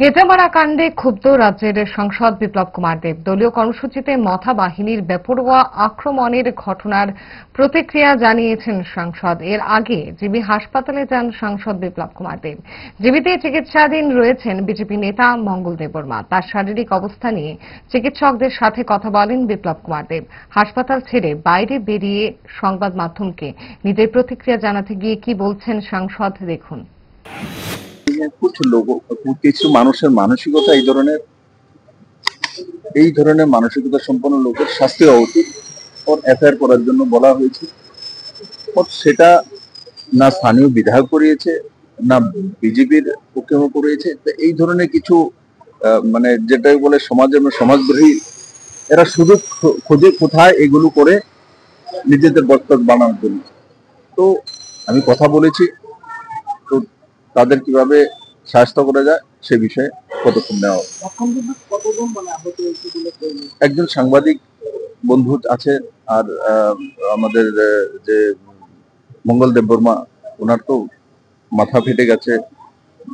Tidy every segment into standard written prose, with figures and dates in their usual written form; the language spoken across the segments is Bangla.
হেজামারা কাণ্ডে ক্ষুব্ধ রাজ্যের সাংসদ বিপ্লব কুমার দেব। দলীয় কর্মসূচিতে মথা বাহিনীর বেপরোয়া আক্রমণের ঘটনার প্রতিক্রিয়া জানিয়েছেন সাংসদ। এর আগে জিবি হাসপাতালে যান সাংসদ বিপ্লব কুমার দেব। জিবিতে চিকিৎসাধীন রয়েছেন বিজেপি নেতা মঙ্গল দেববর্মা। তার শারীরিক অবস্থা নিয়ে চিকিৎসকদের সাথে কথা বলেন বিপ্লব কুমার দেব। হাসপাতাল ছেড়ে বাইরে বেরিয়ে সংবাদ মাধ্যমকে নিজের প্রতিক্রিয়া জানাতে গিয়ে কি বলছেন সাংসদ দেখুন। কিছু মানুষের মানসিকতা এই ধরনের মানসিকতা সম্পন্ন লোকের শাস্তি হওয়া উচিত। ওর এফআইআর করার জন্য বলা হয়েছে, সেটা না স্থানীয় বিধায়ক করিয়েছে না বিজেপির পক্ষেও করিয়েছে। এই ধরনের কিছু মানে যেটাই বলে সমাজদ্রোহী, এরা সুযোগ খোঁজে কোথায় এগুলো করে নিজেদের বক্তব্য বানানোর জন্য। তো আমি কথা বলেছি, তো তাদের কিভাবে সাহায্য করা যায় সে বিষয়ে পদক্ষেপ নেওয়া। একজন সাংবাদিক বন্ধু আছে, আর আমাদের যে মঙ্গল দেববর্মা, ওনার তো মাথা ফেটে গেছে।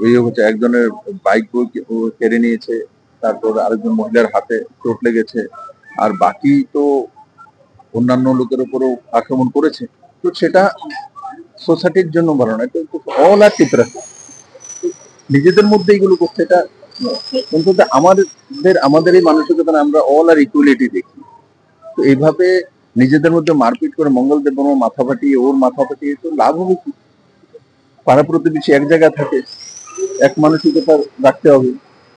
এই হচ্ছে একজনের বাইক কেড়ে নিয়েছে, তারপর আরেকজন মহিলার হাতে চোট লেগেছে, আর বাকি তো অন্যান্য লোকের উপরও আক্রমণ করেছে। তো সেটা সোসাইটির জন্য ভালো না, অল আর টিপরা নিজেদের মধ্যে এগুলো করছে। এটা অন্তত আমাদের এই মানসিকতা আমরা অল আর ইকুয়ালিটি দেখি। তো এইভাবে নিজেদের মধ্যে মারপিট করে মঙ্গল দেববর্মা মাথা ফাটিয়ে ওর মাথা ফাটিয়ে তো লাভ হবে কি? পাড়া প্রতিবেশী এক জায়গায় থাকে, এক মানসিকতা রাখতে হবে।